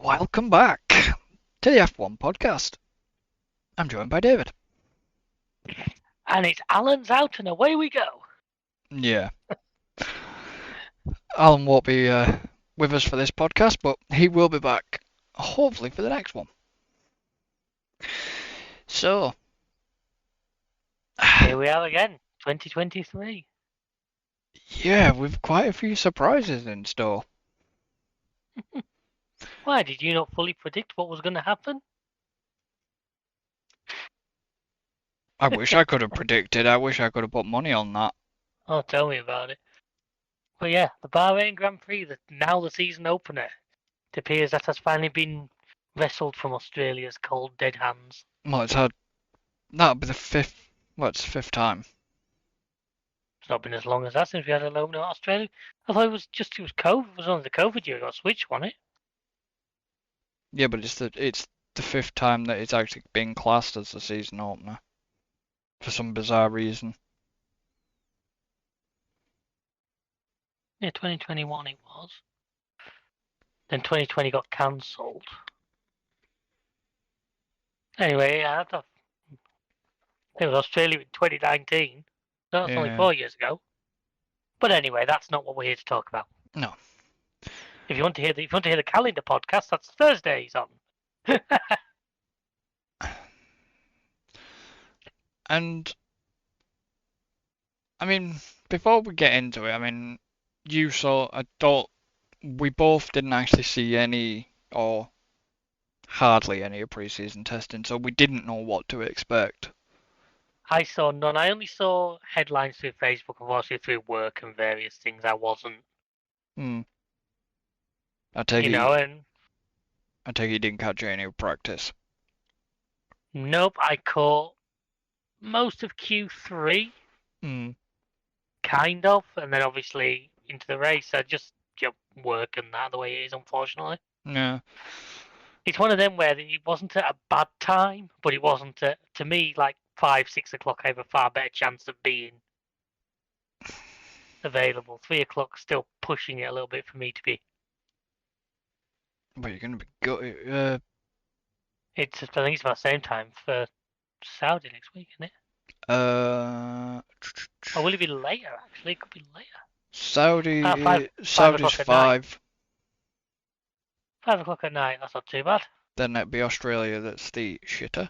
Welcome back to the F1 podcast. I'm joined by David. And it's Alan's out and away we go. Yeah. Alan won't be with us for this podcast, but he will be back, hopefully, for the next one. So, Here we are again, 2023. yeah, with quite a few surprises in store. Why, did you not fully predict what was going to happen? I wish I could have predicted. I wish I could have put money on that. Oh, tell me about it. But yeah, the Bahrain Grand Prix, now the season opener, it appears that has finally been wrestled from Australia's cold, dead hands. Well, that'll be the fifth. What's the fifth time? It's not been as long as that since we had a loan in Australia. I thought it was COVID. It was only the COVID year it got switched, wasn't it? Yeah, but it's the fifth time that it's actually been classed as the season opener for some bizarre reason. Yeah, 2021 it was. Then 2020 got cancelled. Anyway, I thought it was Australia in 2019. So that's only 4 years ago. But anyway, that's not what we're here to talk about. No. If you want to hear the calendar podcast, that's Thursdays on. And I mean, before we get into it, I mean, we both didn't actually see any or hardly any of pre-season testing, so we didn't know what to expect. I saw none. I only saw headlines through Facebook and obviously through work and various things. I wasn't. I take you it, know, and I take it you didn't catch any of practice. Nope, I caught most of Q3. Kind of, and then obviously into the race. I just work and that the way it is, unfortunately. Yeah. It's one of them where it wasn't at a bad time, but it wasn't to me, like 5, 6 o'clock. I have a far better chance of being available. 3 o'clock still pushing it a little bit for me to be. But you're gonna be good. I think it's about the same time for Saudi next week, isn't it? Or will it be later? Actually, it could be later. Saudi's 5. 5 o'clock at night. That's not too bad. Then it'd be Australia that's the shitter.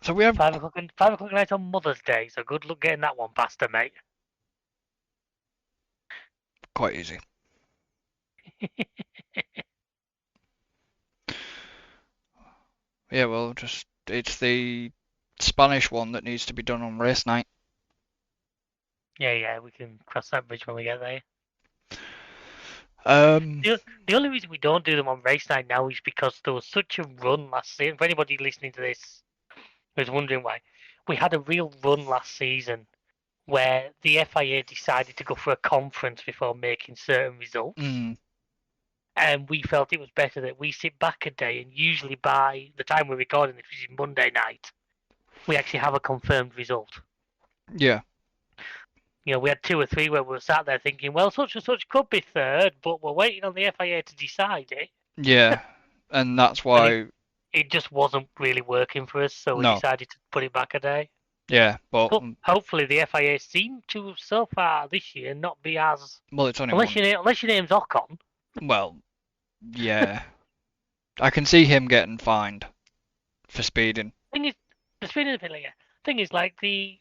So we have 5 o'clock at night on Mother's Day. So good luck getting that one past her, mate. Quite easy. Yeah, well, it's the Spanish one that needs to be done on race night. Yeah, we can cross that bridge when we get there. The only reason we don't do them on race night now is because there was such a run last season. For anybody listening to this who's wondering why, we had a real run last season where the FIA decided to go for a conference before making certain results. And we felt it was better that we sit back a day, and usually by the time we're recording this, which is Monday night, we actually have a confirmed result. Yeah. We had 2 or 3 where we were sat there thinking, well, such and such could be third, but we're waiting on the FIA to decide it. Yeah, and that's why it just wasn't really working for us, so we decided to put it back a day. Yeah, but hopefully the FIA seem to so far this year not be as it's only unless your name's Ocon. Well, yeah, I can see him getting fined for speeding. The speeding penalty. Thing is, like the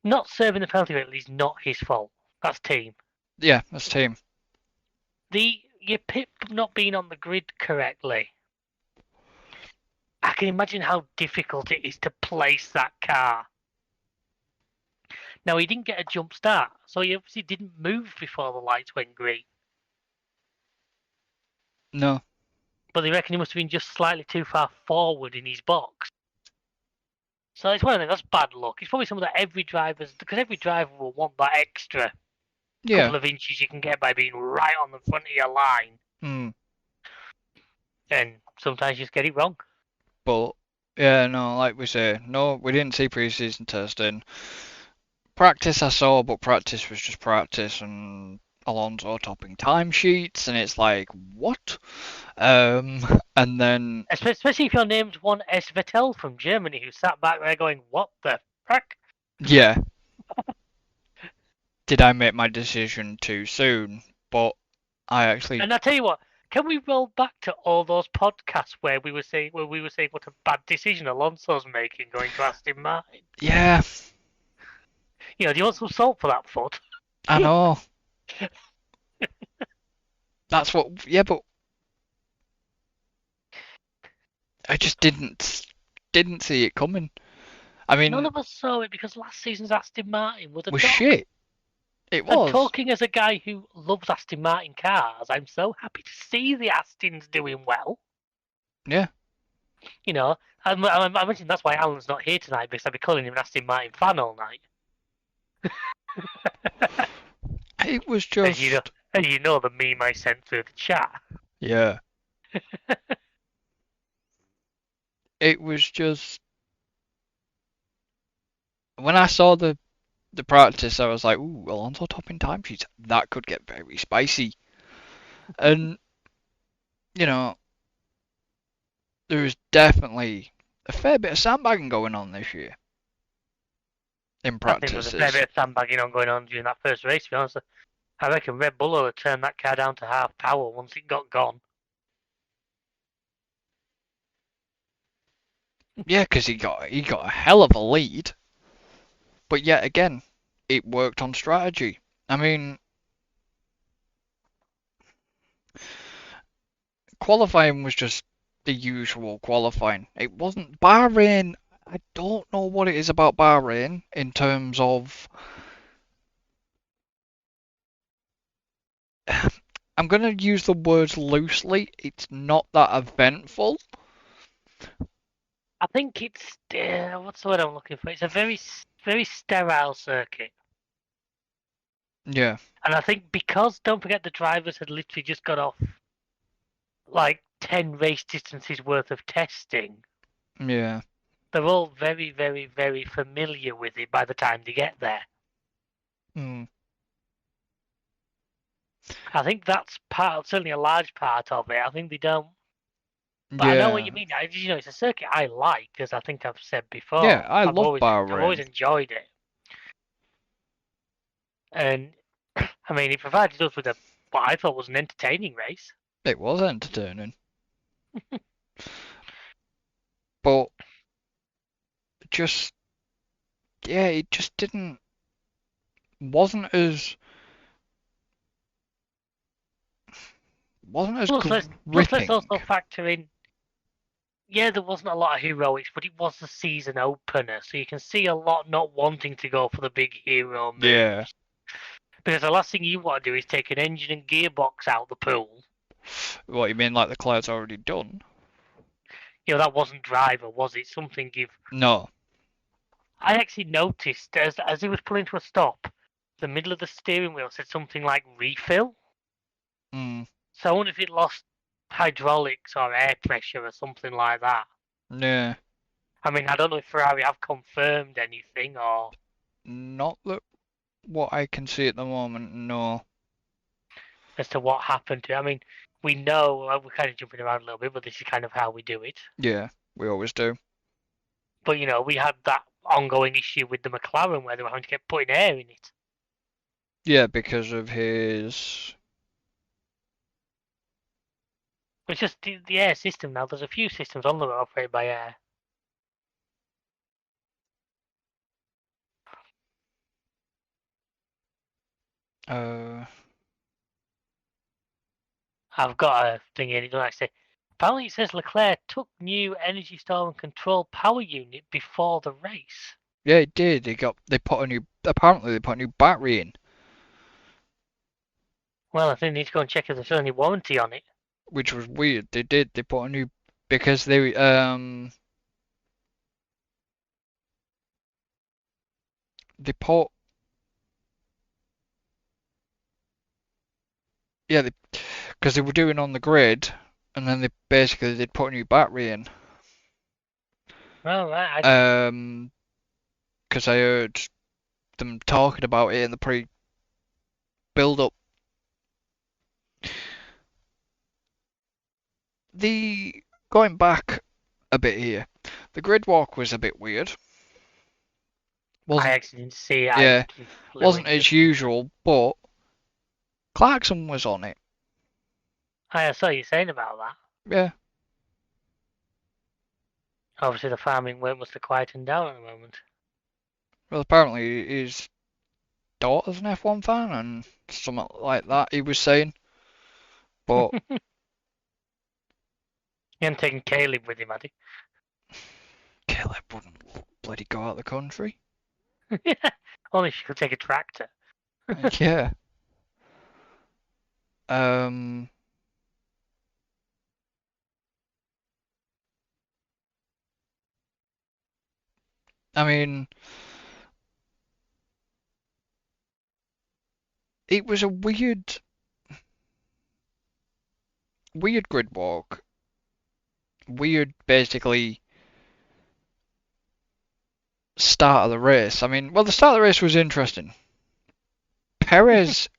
not serving the penalty penalty is not his fault. That's team. Yeah, that's team. Your pit not being on the grid correctly. I can imagine how difficult it is to place that car. Now, he didn't get a jump start, so he obviously didn't move before the lights went green. No. But they reckon he must have been just slightly too far forward in his box. So it's one of them, that's bad luck. It's probably something that because every driver will want that extra couple of inches you can get by being right on the front of your line. And sometimes you just get it wrong. But, yeah, no, like we say, no, we didn't see pre-season testing. Practice I saw, but practice was just practice, and Alonso topping timesheets, and it's like, what? And then, Especially if your name's one S. Vettel from Germany, who sat back there going, "What the fuck?" yeah, did I make my decision too soon? But I actually, And I tell you what, can we roll back to all those podcasts where we were saying what a bad decision Alonso's making going to Aston Martin? yeah, You know, do you want some salt for that foot? I know. That's what, yeah, but I just didn't see it coming. I None mean, of us saw it because last season's Aston Martin was a was dog. shit. It And was. talking as a guy who loves Aston Martin cars, I'm so happy to see the Astons doing well. Yeah. You know, I mentioned that's why Alan's not here tonight because I'd be calling him an Aston Martin fan all night. It was As you know, just, and you know the meme I sent through the chat. yeah. It was just when I saw the practice, I was like, ooh, Alonso topping timesheets. That could get very spicy. And you know, there was definitely a fair bit of sandbagging going on this year in I think there was a fair practices. bit of sandbagging on going on during that first race. To be honest, I reckon Red Bull would have turned that car down to half power once it got gone. Yeah, because he got a hell of a lead, but yet again, it worked on strategy. I mean, qualifying was just the usual qualifying. It wasn't Bahrain. I don't know what it is about Bahrain in terms of. I'm going to use the words loosely. It's not that eventful. I think it's what's the word I'm looking for? It's a very sterile circuit. Yeah, And I think because don't forget the drivers had literally just got off like 10 race distances worth of testing, yeah, they're all very, very, very familiar with it by the time they get there. mm, I think that's certainly a large part of it. I think they don't. But I know what yeah, you mean. It's a circuit I like, as I think I've said yeah. before. I I've love always Bahrain. enjoyed it, and I mean, it provided us with what I thought was an entertaining race. It was entertaining, but just yeah, it just didn't wasn't as wasn't as Plus, let's gripping. also factor in. Yeah, there wasn't a lot of heroics, but it was the season opener, so you can see a lot not wanting to go for the big hero Yeah. moves. Because the last thing you want to do is take an engine and gearbox out the pool. What you mean, like the cloud's already done? You know, that wasn't driver, was it? Something you've. No. I actually noticed as it was pulling to a stop, the middle of the steering wheel said something like refill. Mm, So I wonder if it lost hydraulics or air pressure or something like that. yeah. I mean, I don't know if Ferrari have confirmed anything or Not that what I can see at the moment. No. as to what happened to it. I mean, we know we're kind of jumping around a little bit, but this is kind of how we do it. Yeah, we always do. But we had that ongoing issue with the McLaren where they were having to get putting air in it. Yeah, because of his. It's just the air system now. There's a few systems on there that are operated by air. Uh, I've got a thing in it, don't I say? Apparently, it says Leclerc took new energy store and control power unit before the race. yeah, it did. They put a new. Apparently, they put a new battery in, Well, I think they need to go and check if there's any warranty on it. which was weird. They did. They put a new because they put yeah because they were doing on the grid, and then they'd put a new battery in. Well, right, Because I heard them talking about it in the pre build up the going back a bit here, the grid walk was a bit weird. I Wasn't actually didn't see it. I Yeah, flew wasn't into. as usual, but Clarkson was on it. I saw you saying about that. Yeah, Obviously, the farming work must have quietened down at the moment. well apparently his daughter's an F1 fan and something like that he was saying. But He hadn't taken Caleb with him, had Caleb wouldn't bloody go out of the country. he? Only if you could take a tractor. Yeah. Um. I mean, it was a weird grid walk. Weird, basically, start of the race. I mean, well, the start of the race was interesting. Perez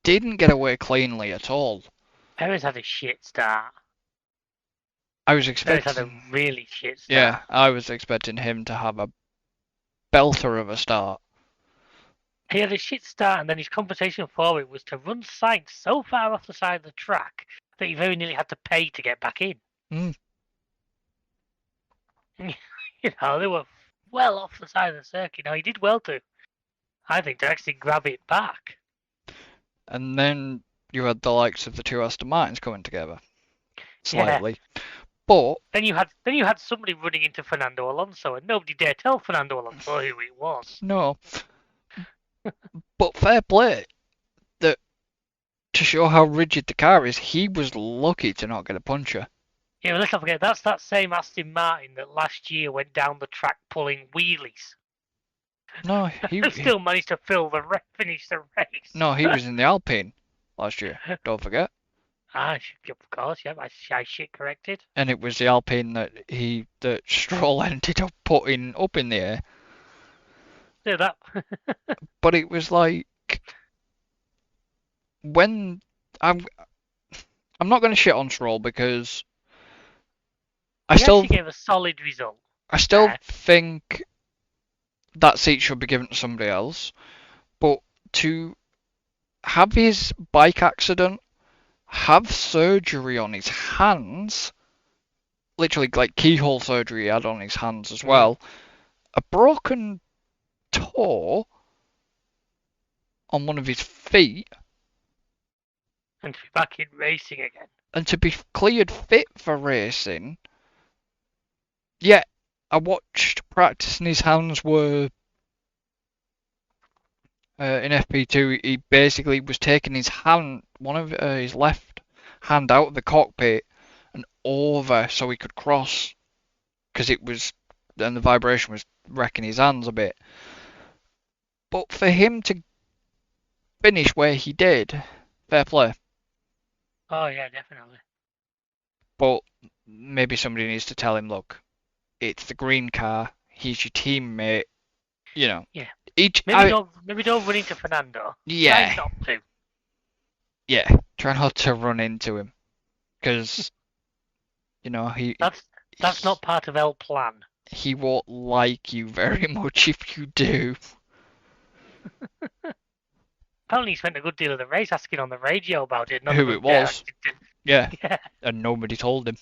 didn't get away cleanly at all. Perez had a shit start. I was Perez had a expecting, really shit yeah, start. I was expecting him to have a belter of a start. He had a shit start, and then his compensation for it was to run Sainz so far off the side of the track that he very nearly had to pay to get back in. Mm. They were well off the side of the circuit. Now, he did well to, I think, to actually grab it back. And then you had the likes of the two Aston Martins coming together slightly. Yeah. But Then you had somebody running into Fernando Alonso, and nobody dare tell Fernando Alonso who it was. no, but fair play that to show how rigid the car is, he was lucky to not get a puncture. Yeah, well, let's not forget that's that same Aston Martin that last year went down the track pulling wheelies. No, And still managed to finish the race. no, he was in the Alpine last year. Don't forget. Of course, yeah, I shit corrected. And it was the Alpine that Stroll ended up putting up in the air. Yeah, that. But it was like when I'm not going to shit on Stroll because He actually gave a solid result. I still think that seat should be given to somebody else. But to have his bike accident, have surgery on his hands, literally like keyhole surgery he had on his hands as well, a broken toe on one of his feet, And to be back in racing again. and to be cleared fit for racing. Yeah, I watched practice and his hands were in FP2. He basically was taking his hand, one of his left hand out of the cockpit and over so he could cross because and the vibration was wrecking his hands a bit. But for him to finish where he did, fair play. Oh yeah, definitely. But maybe somebody needs to tell him, look, it's the green car. He's your teammate. You know. Yeah. Each. Maybe don't run into Fernando. Yeah. Try not to. Yeah. Try not to run into him, because you know That's not part of L plan. He won't like you very much if you do. Apparently, he spent a good deal of the race asking on the radio about it. Who it was. Yeah. Yeah. And nobody told him.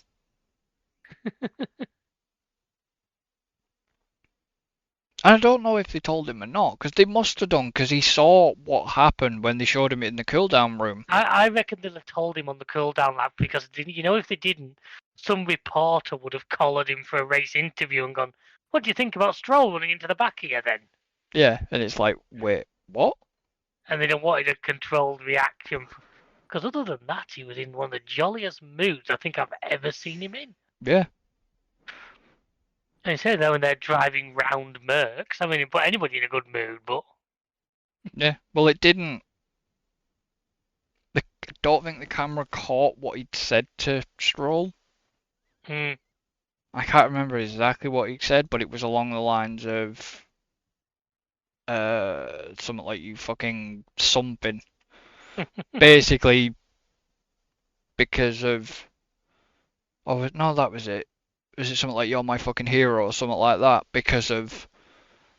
And I don't know if they told him or not, because they must have done, because he saw what happened when they showed him in the cool-down room. I reckon they'll have told him on the cool-down lap, because if they didn't, some reporter would have collared him for a race interview and gone, "What do you think about Stroll running into the back of you then?" Yeah, and it's like, wait, what? And they'd have wanted a controlled reaction. Because other than that, he was in one of the jolliest moods I think I've ever seen him in. Yeah. And he said that when they're driving round Mercs, I mean, it put anybody in a good mood, but... Yeah, well, it didn't. I don't think the camera caught what he'd said to Stroll. I can't remember exactly what he said, but it was along the lines of something like you fucking something. Basically, because of Oh no, that was it. Was it something like "You're my fucking hero" or something like that? Because of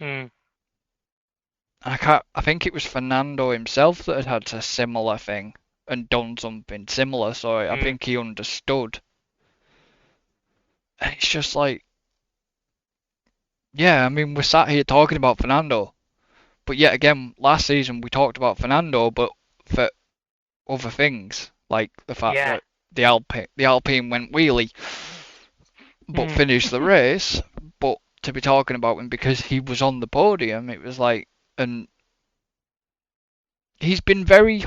Mm, I can't. I think it was Fernando himself that had a similar thing and done something similar, so I mm. think he understood. And it's just like, yeah, I mean, we're sat here talking about Fernando, but yet again, last season we talked about Fernando, but for other things, like the fact Yeah. that the Alpine went wheelie, but Mm. finished the race. But to be talking about him because he was on the podium, it was like, and he's been very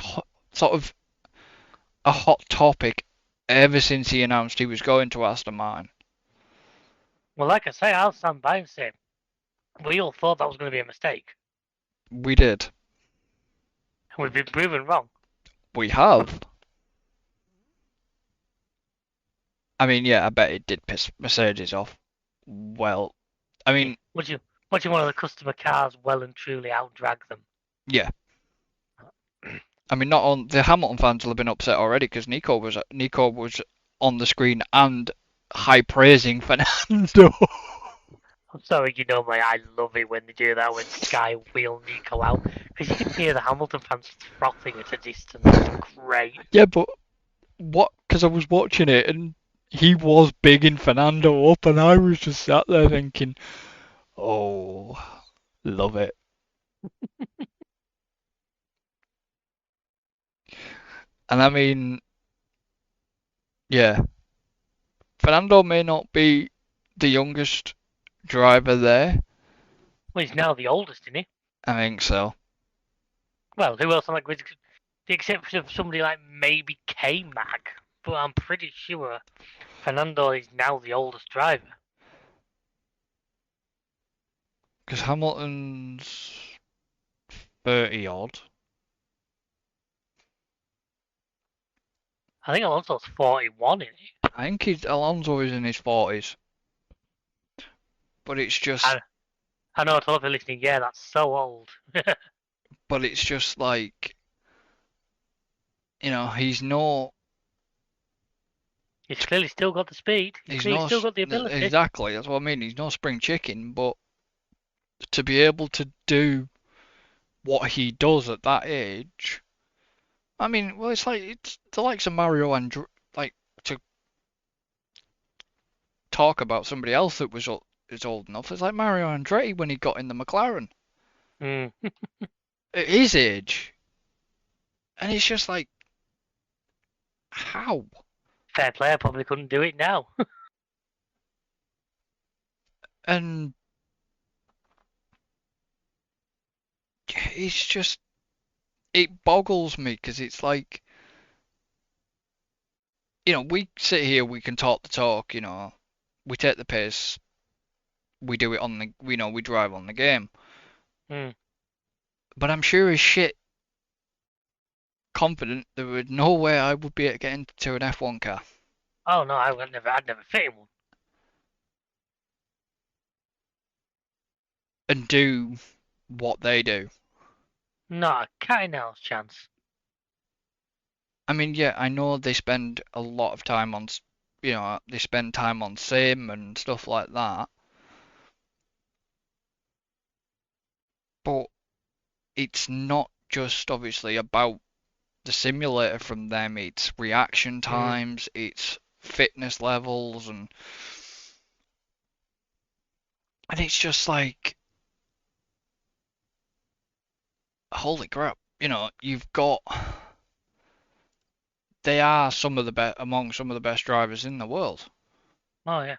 sort of a hot topic ever since he announced he was going to Aston Martin. Well, like I say, I'll stand by and say we all thought that was going to be a mistake. We did. We've been proven wrong. We have. I mean, yeah, I bet it did piss Mercedes off. Well, I Yeah. mean, Watching one of the customer cars well and truly outdrag them. yeah. I mean, not on the Hamilton fans will have been upset already because Nico was on the screen and high praising Fernando. I'm sorry, I love it when they do that when Sky wheel Nico out because you can hear the Hamilton fans frothing at a distance. It's great. Yeah, but what? Because I was watching it and he was bigging Fernando up, and I was just sat there thinking, oh, love it. And I mean, yeah, Fernando may not be the youngest driver there. Well, he's now the oldest, isn't he? I think so. Well, who else on that grid? The exception of somebody like maybe K Mag, but I'm pretty sure Fernando is now the oldest driver. Because Hamilton's 30 odd. I think Alonso's 41, isn't he? I think Alonso is in his 40s. But it's just, I know, to people listening, yeah, that's so old. but it's just like, he's no, He's clearly still got the speed. He's he's clearly no, still got the ability. exactly, that's what I mean. He's no spring chicken, but to be able to do what he does at that age, I mean, well, it's the likes of Mario and like to talk about somebody else that is old enough. It's like Mario Andretti when he got in the McLaren Mm. at his age, and it's just like how, Fair play, I probably couldn't do it now. and it's just it boggles me because it's like we sit here, we can talk the talk, we take the piss, we do it on the, we drive on the game, Mm. but I'm sure as shit confident there would no way I would be able to get into an F1 car Oh no, I'd never fit in one. and do what they do. Not a cat in hell's chance. I mean, yeah, I know they spend a lot of time on, they spend time on sim and stuff like that, but it's not just obviously about the simulator from them, it's reaction Mm. times, it's fitness levels, and it's just like, holy crap, you've got, they are some of the best among some of the best drivers in the world. Oh yeah,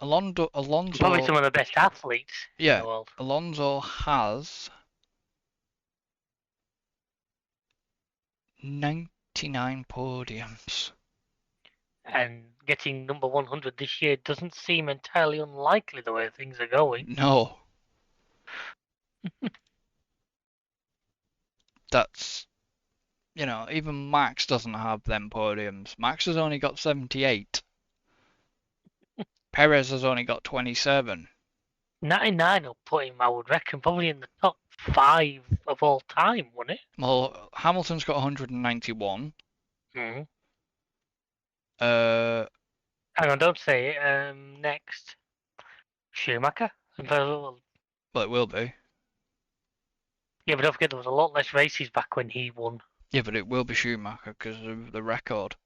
probably Alonso, some of the best athletes in yeah, the world. Alonso has 99 podiums. And getting number 100 this year doesn't seem entirely unlikely the way things are going. No, that's, even Max doesn't have them podiums. Max has only got 78. Perez has only got 27. 99 will put him, I would reckon, probably in the top 5 of all time, wouldn't it? Well, Hamilton's got 191. Mm. Uh, Hang on, don't say it. Next, Schumacher. Well, well, it will be. yeah, but don't forget there was a lot less races back when he won. Yeah, but it will be Schumacher because of the record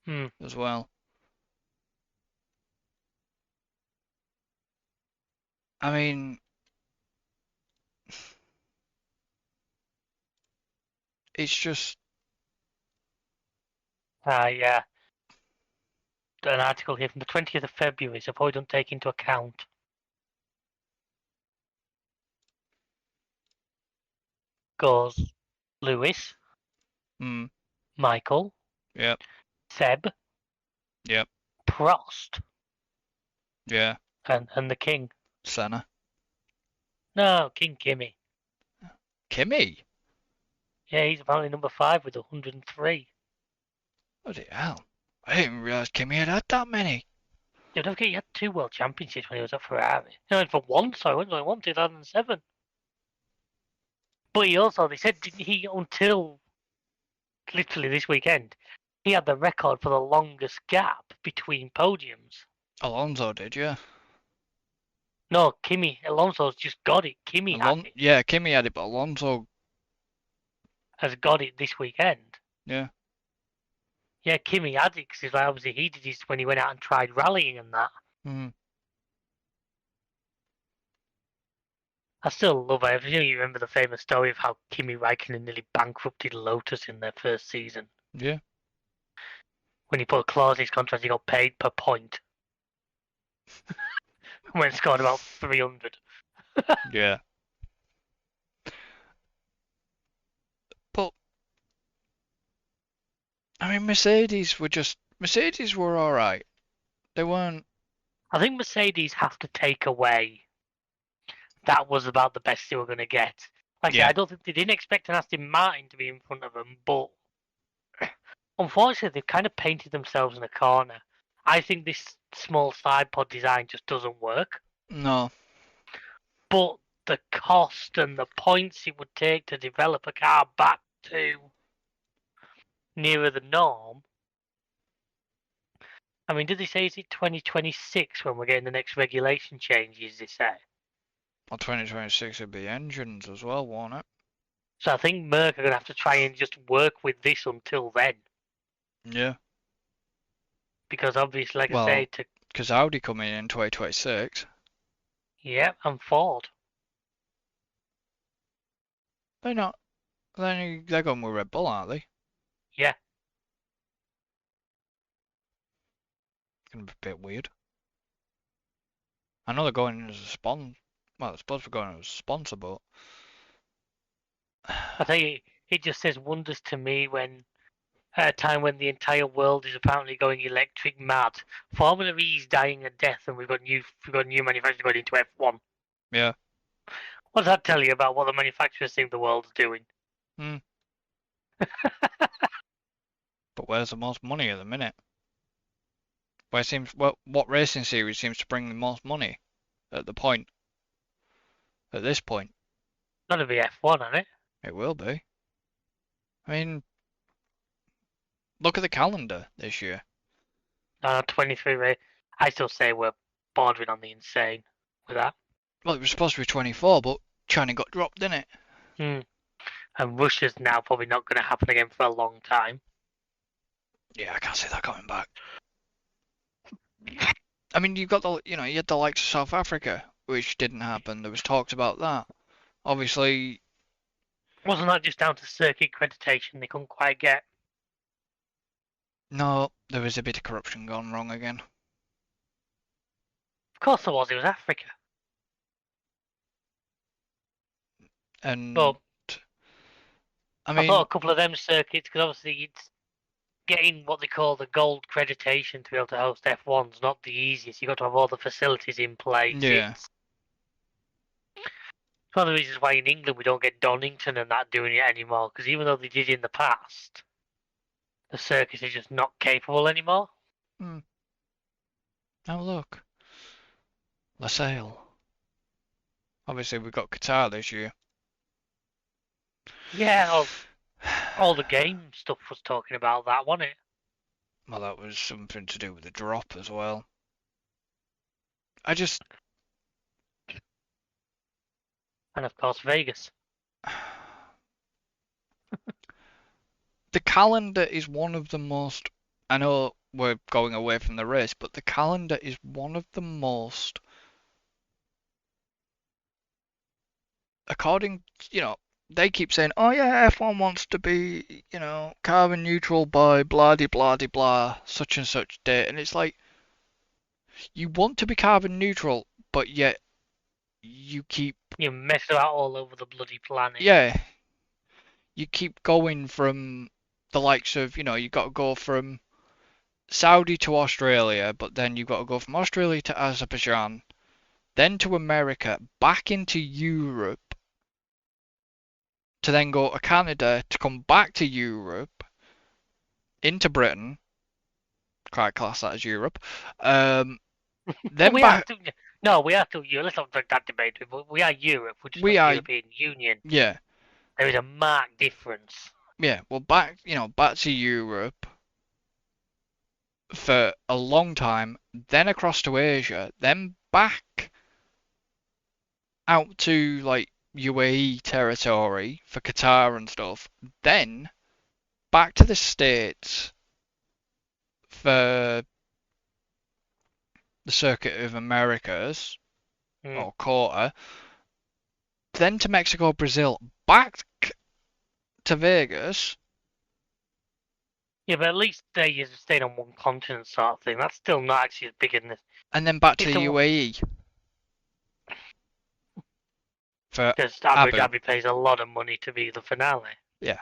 Hmm. as well. I mean, it's just Yeah. An article here from the 20th of February, so probably don't take into account. Goes Lewis, mm, Michael, yep, Seb, yep, Prost, yeah, and the King. Senna, No, King Kimmy. Kimi. Yeah, he's apparently number 5 with 103. Bloody hell! I didn't realise Kimi had that many. Yeah, don't forget he had 2 world championships when he was at Ferrari. No, for one, sorry, only one, 2007. But he also, they said, didn't he, until literally this weekend, he had the record for the longest gap between podiums. Alonso did, yeah. No, Kimi, Alonso's just got it. Kimi had it, Yeah, Kimi had it, but Alonso, has got it this weekend. yeah. Yeah, Kimi had it because like, obviously he did his when he went out and tried rallying and that. Mm, I still love it. You remember the famous story of how Kimi Raikkonen nearly bankrupted Lotus in their first season. yeah, When he put a clause in his contract, he got paid per point. When he scored about 300. yeah. But I mean, Mercedes were all right. They weren't. I think Mercedes have to take away that was about the best they were going to get. Like I said, Yeah, I don't think they didn't expect an Aston Martin to be in front of them, but unfortunately, they've kind of painted themselves in a corner. I think this small side pod design just doesn't work. no, But the cost and the points it would take to develop a car back to nearer the norm. I mean, did they say is it 2026 when we're getting the next regulation changes? They say. well, 2026 would be engines as well, won't it? So I think Merc are going to have to try and just work with this until then, Yeah. because obviously, like I say, Well, because Audi coming in 2026, yeah, and Ford. they're not. They're going with Red Bull, aren't they? Yeah, Gonna be a bit weird. I know they're going in as a sponsor. Well, they're supposed to be going as a sponsor, but I tell you, it just says wonders to me when at a time when the entire world is apparently going electric mad. Formula E is dying a death, and we've got new manufacturers going into F1. yeah. What does that tell you about what the manufacturers think the world's doing? Hmm. But where's the most money at the minute? What racing series seems to bring the most money at the point? At this point, Gotta be F1, hasn't it? it will be. I mean, look at the calendar this year. 23 race. I still say we're bordering on the insane with that. Well, it was supposed to be 24, but China got dropped, didn't it? Hmm. And Russia's now probably not going to happen again for a long time. Yeah, I can't see that coming back. I mean, you've got you had the likes of South Africa, which didn't happen. There was talks about that. Obviously, Wasn't that just down to circuit accreditation they couldn't quite get? no, there was a bit of corruption gone wrong again. Of course there was. It was Africa. And But I I thought mean, a couple of them circuits, because obviously it's getting what they call the gold accreditation to be able to host F1's not the easiest. You've got to have all the facilities in place. yeah, It's one of the reasons why in England we don't get Donington and that doing it anymore, because even though they did in the past, the circuit is just not capable anymore. hmm. Now look, LaSalle. Obviously, we've got Qatar this year. Yeah, all the game stuff was talking about that, wasn't it? Well, that was something to do with the drop as well. I just And of course, Vegas. the calendar is one of the most. I know we're going away from the race, but the calendar is one of the most, according, they keep saying, oh yeah, F1 wants to be, carbon neutral by blah de blah de blah, such and such date. And it's like, you want to be carbon neutral, but yet you keep, You mess about all over the bloody planet. yeah, you keep going from the likes of, you got to go from Saudi to Australia, but then you've got to go from Australia to Azerbaijan, then to America, back into Europe, to then go to Canada, to come back to Europe, into Britain, quite class that as Europe, Well, then we are back, still. No, we are still. Let's not take that debate. But we are Europe. We're just we not are, European Union. yeah, There is a marked difference. yeah, well back, back to Europe for a long time, then across to Asia, then back out to like UAE territory for Qatar and stuff, then back to the States for the Circuit of Americas Mm. or quarter, then to Mexico, Brazil, back to Vegas, Yeah, but at least there you're staying on one continent, sort of thing. That's still not actually as big as this. and then back to It's the the UAE for because Abu Abu. Dhabi pays a lot of money to be the finale. Yeah,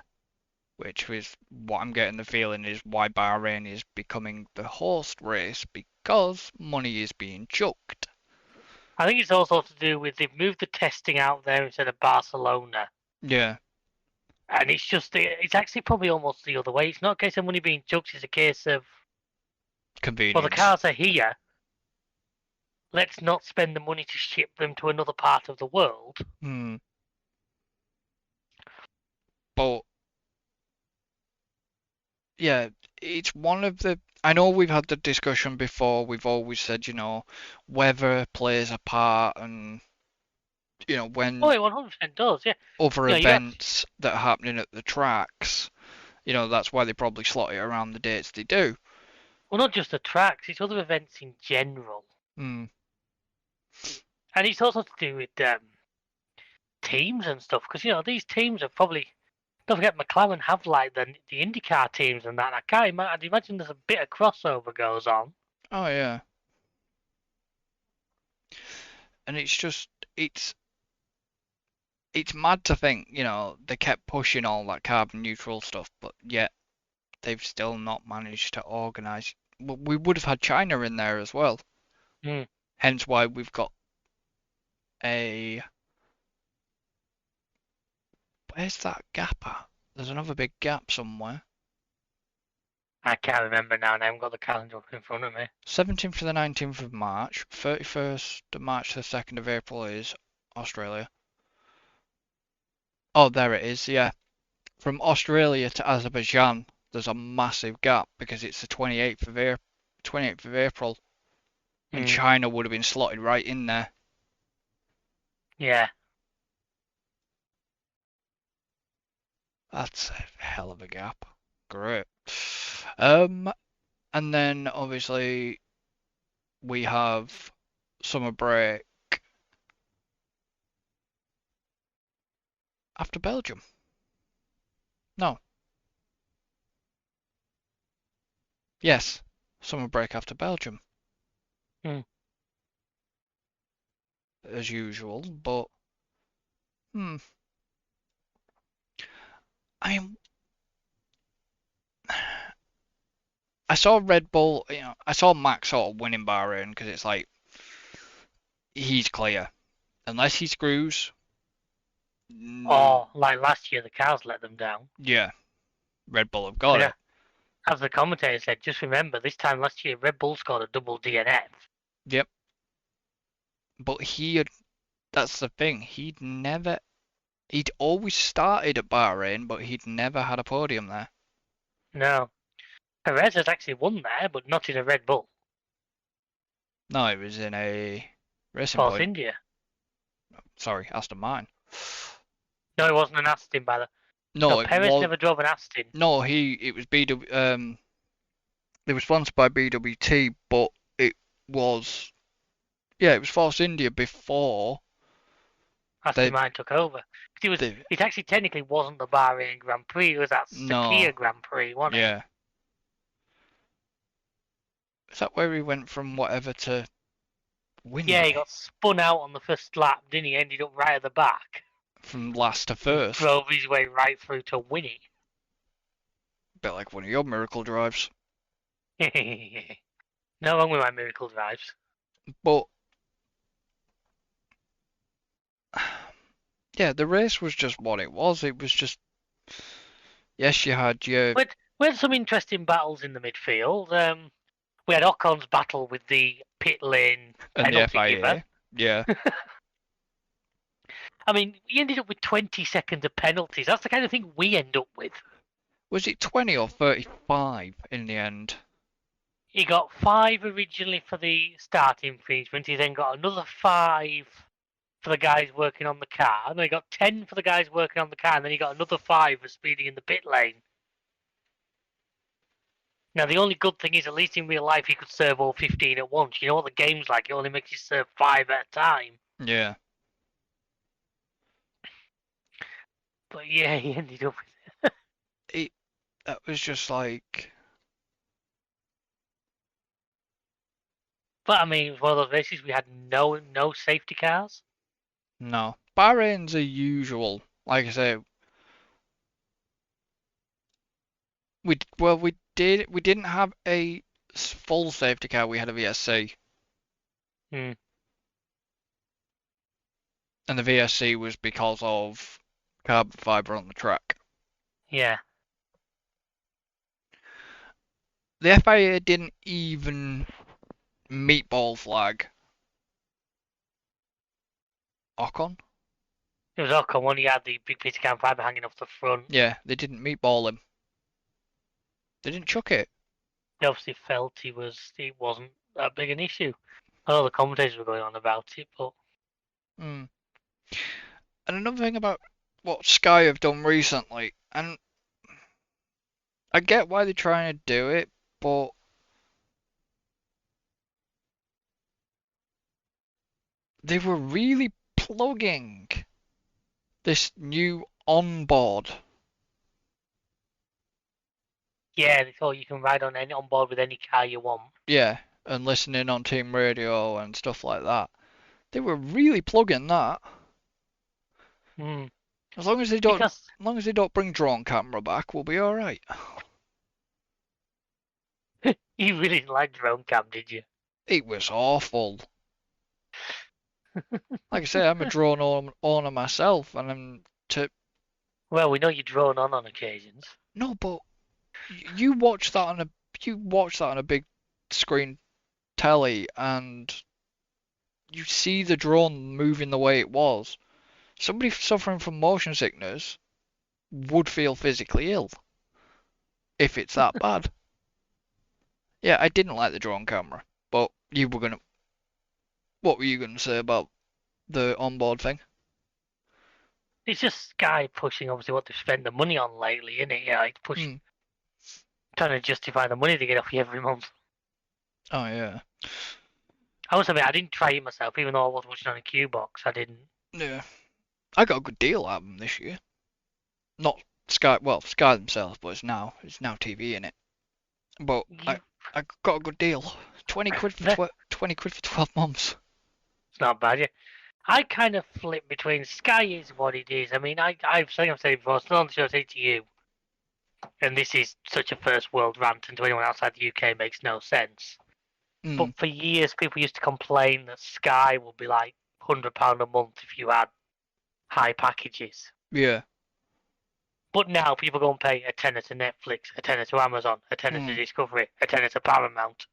which is what I'm getting the feeling is why Bahrain is becoming the host race because money is being chucked. I think it's also to do with they've moved the testing out there instead of Barcelona. Yeah, And it's actually probably almost the other way. It's not a case of money being chucked, it's a case of, well, the convenience. cars are here. Let's not spend the money to ship them to another part of the world. Hmm. But yeah, it's one of the. I know we've had the discussion before. We've always said, weather plays a part, and Oh, when it 100% does, yeah. other You got, events that are happening at the tracks, that's why they probably slot it around the dates they do. well, not just the tracks, it's other events in general. Hmm. And it's also to do with teams and stuff, because, these teams are probably, don't forget, McLaren have like the IndyCar teams and that. I'd imagine there's a bit of crossover goes on. Oh yeah, and it's just it's mad to think, they kept pushing all that carbon neutral stuff, but yet they've still not managed to organise. We would have had China in there as well. Mm. Hence why we've got a. Where's that gap at? There's another big gap somewhere. I can't remember now, and I haven't got the calendar up in front of me. 17th to the 19th of March, 31st of March to the 2nd of April is Australia. Oh, there it is, yeah. From Australia to Azerbaijan, there's a massive gap because it's the 28th of April, and Mm. China would have been slotted right in there. Yeah. That's a hell of a gap. Great. Um, and then obviously we have summer break after Belgium. No, yes, summer break after Belgium, Mm. as usual. But hmm, I mean, I saw Red Bull. I saw Max sort of winning Bahrain because it's like he's clear unless he screws. Oh, like last year, the cars let them down. Yeah, Red Bull have got And it. as the commentator said, just remember, this time last year, Red Bull scored a double DNF. Yep. But he had. That's the thing. He'd always started at Bahrain, but he'd never had a podium there. No. Perez has actually won there, but not in a Red Bull. No, it was in a Racing Force Point. India. Sorry, Aston Martin. No, it wasn't an Aston, by the. No, No, it Perez was. never drove an Aston. No, it was BW. They were sponsored by BWT, but it was. Yeah, it was Force India before Aston they. Martin took over. It was. they It actually technically wasn't the Bahrain Grand Prix. It was that no, Sakhir Grand Prix, wasn't it? yeah. Is that where he went from whatever to winning Yeah, he it? got spun out on the first lap, didn't he? Ended up right at the back From last to and first. drove his way right through to win Bit like one of your miracle drives. it. No wrong with my miracle drives. But yeah, the race was just what it was. It was just yes, you had your But we had some interesting battles in the midfield. We had Ocon's battle with the pit lane and the penalty giver. FIA. Yeah. I mean, he ended up with 20 seconds of penalties. That's the kind of thing we end up with. Was it 20 or 35 in the end? He got 5 originally for the start infringement. He then got another 5 for the guys working on the car. And then he got 10 for the guys working on the car. And then he got another 5 for speeding in the pit lane. Now, the only good thing is, at least in real life, he could serve all 15 at once. You know what the game's like? It only makes you serve 5 at a time. Yeah. But yeah, he ended up with That was just like But I mean, it was one of those races we had no safety cars. no. Bahrain's a usual. Like I say, we didn't have a full safety car. We had a VSC, Hmm. and the VSC was because of carbon fiber on the track. Yeah. The FIA didn't even meatball flag Ocon. It was Ocon when he had the big piece of carbon fibre hanging off the front. Yeah, they didn't meatball him. They didn't chuck it. They obviously felt it wasn't that big an issue. I know the commentators were going on about it, but Mm. And another thing about what Sky have done recently, and I get why they're trying to do it, but they were really plugging this new onboard. yeah, they thought you can ride on board with any car you want. Yeah, and listening on team radio and stuff like that. They were really plugging that. Hmm. As long as they don't, Because as long as they don't bring drone camera back, we'll be all right. you really didn't like drone cam, did you? It was awful. Like I say, I'm a drone owner myself, and I'm to Well, we know you drone on occasions. no, but you watch that on a big screen telly, and you see the drone moving the way it was. Somebody suffering from motion sickness would feel physically ill if it's that bad. Yeah, I didn't like the drone camera, but what were you gonna say about the onboard thing? It's just Sky pushing obviously what they've spent the money on lately, isn't it? Yeah, like Hmm. trying to justify the money they get off you every month. Oh yeah. I must admit, I didn't try it myself, even though I was watching on a Q box. I didn't. Yeah. I got a good deal out of them this year. Not Sky, well, Sky themselves, but it's now TV in it. But You, I got a good deal. 20 quid for it's 20 quid for 12 months. not bad. Yeah, I kind of flip between Sky is what it is. I mean, I've said it before. Still on the show, I say it to you, and this is such a first world rant, and to anyone outside the UK makes no sense. Mm, But for years, people used to complain that Sky would be like £100 a month if you had high packages. yeah. But now people go and pay a tenner to Netflix, a tenner to Amazon, a tenner to Mm, Discovery, a tenner to Paramount.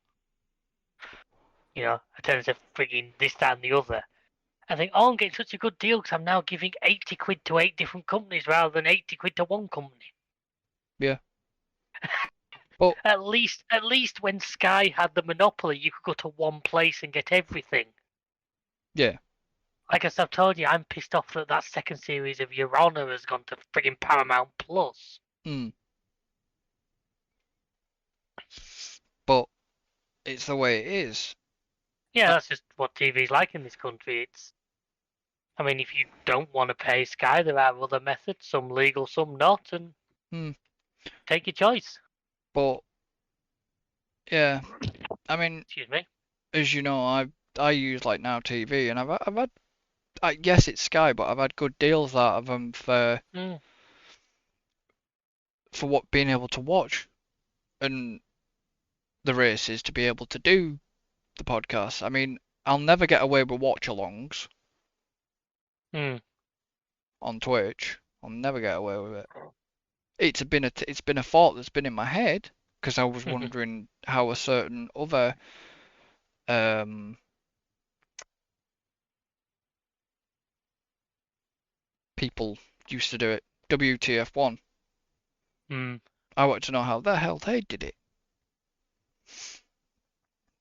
You know, a tenner to frigging this, that, and the other. I think, oh, I'm getting such a good deal because I'm now giving 80 quid to 8 different companies rather than 80 quid to one company. yeah. But At least when Sky had the monopoly, you could go to one place and get everything. yeah, Like as I've told you, I'm pissed off that that second series of Your Honor has gone to frigging Paramount Plus. mm, but it's the way it is. Yeah, Uh, that's just what TV's like in this country. I mean, if you don't want to pay Sky, there are other methods, some legal, some not, and mm, take your choice. but yeah, I mean, Excuse me. as you know, I use like Now TV, and I've had yes, it's Sky, but I've had good deals out of them Mm. for what being able to watch and the races to be able to do the podcast. I mean, I'll never get away with watch-alongs Mm. on Twitch. I'll never get away with it. It's been a thought that's been in my head because I was wondering how a certain other um people used to do it. WTF1. Mm. I want to know how the hell they did it.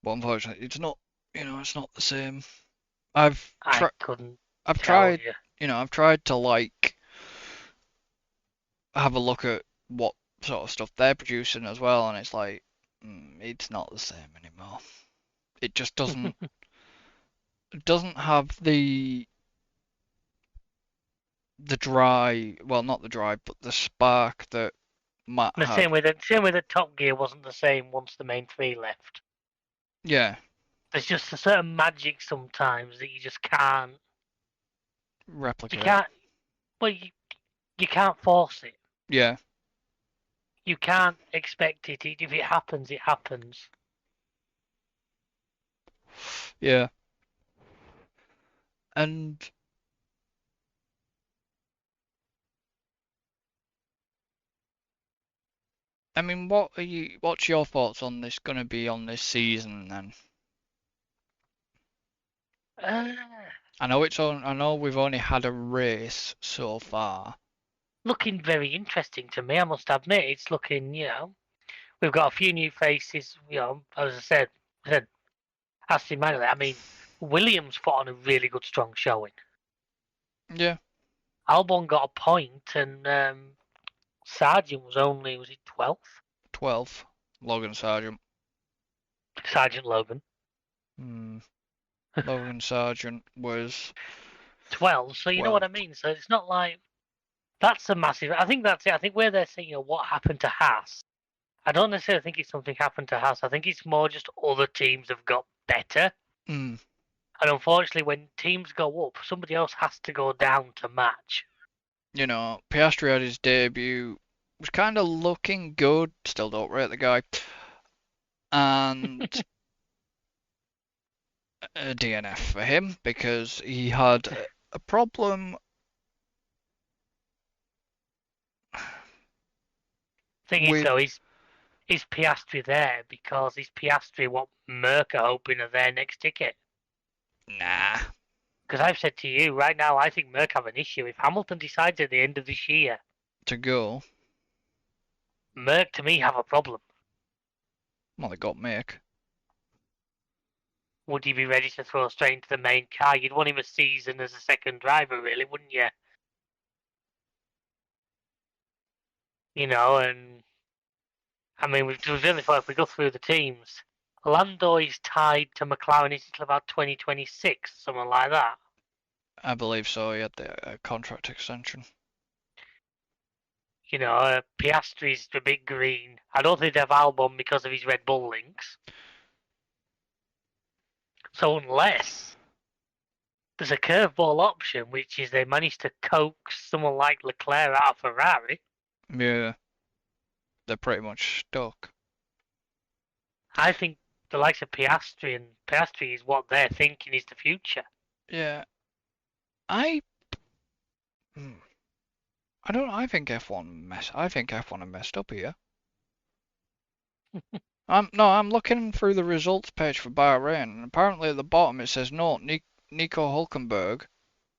But unfortunately, it's not. It's not the same. I've I tried. couldn't I've tell tried. you. I've tried to like have a look at what sort of stuff they're producing as well, and it's like it's not the same anymore. It just doesn't have the dry, well, not the dry, but the spark that Matt The had. same way that Top Gear wasn't the same once the main three left. Yeah, There's just a certain magic sometimes that you just can't. You replicate. can't. Well, you can't force it. Yeah, You can't expect it. If it happens, it happens. yeah. And I mean, what's your thoughts on this gonna be on this season then? Uh, I know we've only had a race so far. Looking very interesting to me. I must admit, it's looking. We've got a few new faces. As I said Aston Martin. I mean, Williams put on a really good, strong showing. Yeah, Albon got a point, and Sargent was it 12th? 12. Logan Sargent. Sergeant Logan. Hmm. Logan Sargent was 12. So you know what 12. I mean. So it's not like that's a massive. I think that's it. I think where they're saying, what happened to Haas. I don't necessarily think it's something happened to Haas. I think it's more just other teams have got better. Hmm. And unfortunately, when teams go up, somebody else has to go down to match. Piastri had his debut, was kind of looking good. Still don't rate the guy. And a DNF for him because he had a problem Thing is, with. though, is Piastri there because is Piastri what Merc are hoping are their next ticket? Nah, Because I've said to you right now, I think Merc have an issue. If Hamilton decides at the end of this year, to go. Merc to me have a problem. Well, they got Mick. Would you be ready to throw straight into the main car? You'd want him a season as a second driver, really, wouldn't you? And I mean, we've really thought if we go through the teams, Lando is tied to McLaren until about 2026, something like that. I believe so. He had the contract extension. Piastri's the big green. I don't think they have Albon because of his Red Bull links. So unless there's a curveball option, which is they manage to coax someone like Leclerc out of Ferrari, Yeah, they're pretty much stuck. I think the likes of Piastri is what they're thinking is the future. Yeah, I. hmm, I don't. I think F1 are messed up here. I'm looking through the results page for Bahrain, and apparently at the bottom it says no, Nico Hulkenberg.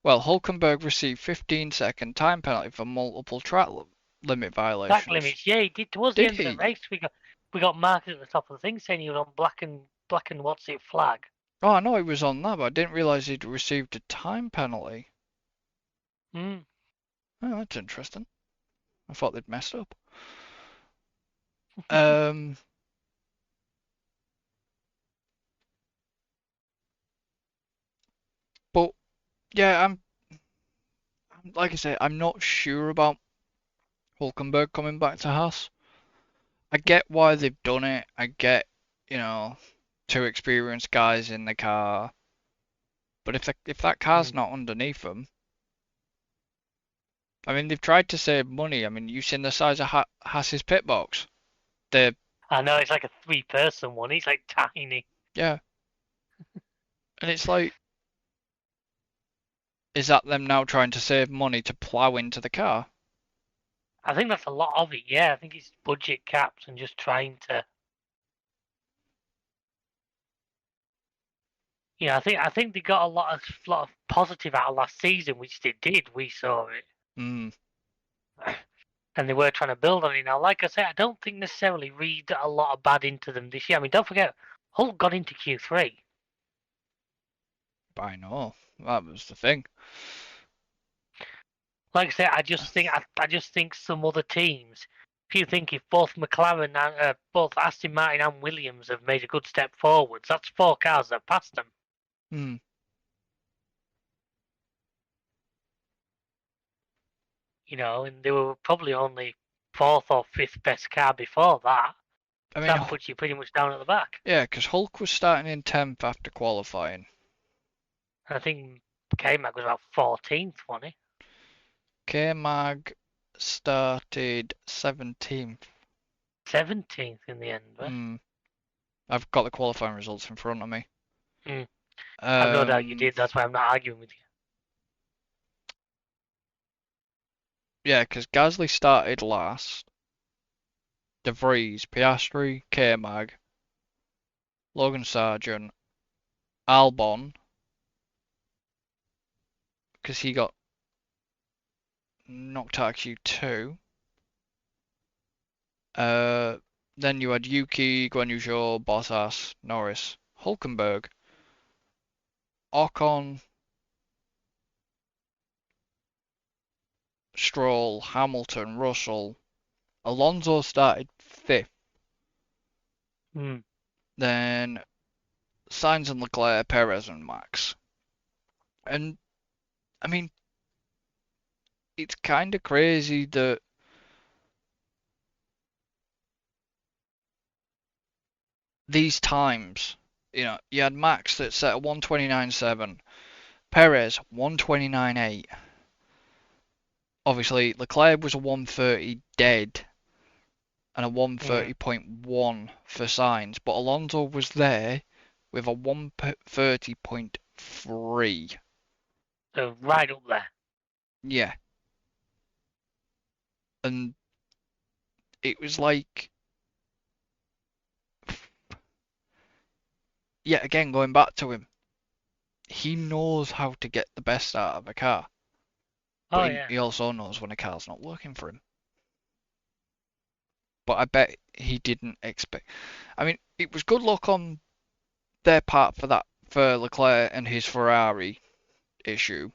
Well, Hulkenberg received 15-second time penalty for multiple track limit Track violations. limits. Yeah, he did. Towards the Did end of the he? race, we got marked at the top of the thing saying he was on black and what's it flag. Oh, I know he was on that, but I didn't realise he'd received a time penalty. Hmm. Oh, that's interesting. I thought they'd messed up. Um, but yeah, like I say, I'm not sure about Hulkenberg coming back to Haas. I get why they've done it. I get, you know, two experienced guys in the car. But if that car's Hmm. not underneath them, I mean, they've tried to save money. I mean, you've seen the size of Haas's pit box. They're, I know it's like a three-person one. He's like tiny. yeah, and it's like, is that them now trying to save money to plow into the car? I think that's a lot of it. Yeah, I think it's budget caps and just trying to. I think they got a lot of positive out of last season, which they did. We saw it, Hmm, and they were trying to build on it. Now, like I said, I don't think necessarily read a lot of bad into them this year. I mean, don't forget, Hulk got into Q3. I know. That was the thing. Like I said, I just think some other teams. If you think if both McLaren and both Aston Martin and Williams have made a good step forwards, that's four cars that passed them. Hmm. And they were probably only fourth or fifth best car before that. I So mean, that puts you pretty much down at the back. yeah, because Hulk was starting in 10th after qualifying. And I think K-Mag was about 14th, wasn't he? K-Mag started 17th. 17th in the end, right? Hmm. I've got the qualifying results in front of me. Mm. I've no doubt you Um, did. That's why I'm not arguing with you. yeah, because Gasly started last. De Vries, Piastri, K-Mag, Logan Sargent, Albon, because he got knocked out of Q2. Uh, then you had Yuki, Guan Yu Zhou, Bottas, Norris, Hulkenberg, Ocon, Stroll, Hamilton, Russell. Alonso started 5th. Mm. Then Sainz and Leclerc, Perez and Max. And I mean, it's kind of crazy that these times, you had Max that set a 129.7, Perez 129.8. Obviously, Leclerc was a 130 dead and a Mm. 130.1 for Sainz, but Alonso was there with a 130.3. So right up there. Yeah, and it was like, yet again, going back to him, he knows how to get the best out of a car, but Oh he, yeah. he also knows when a car's not working for him. But I bet he didn't expect. I mean, it was good luck on their part for Leclerc and his Ferrari issue.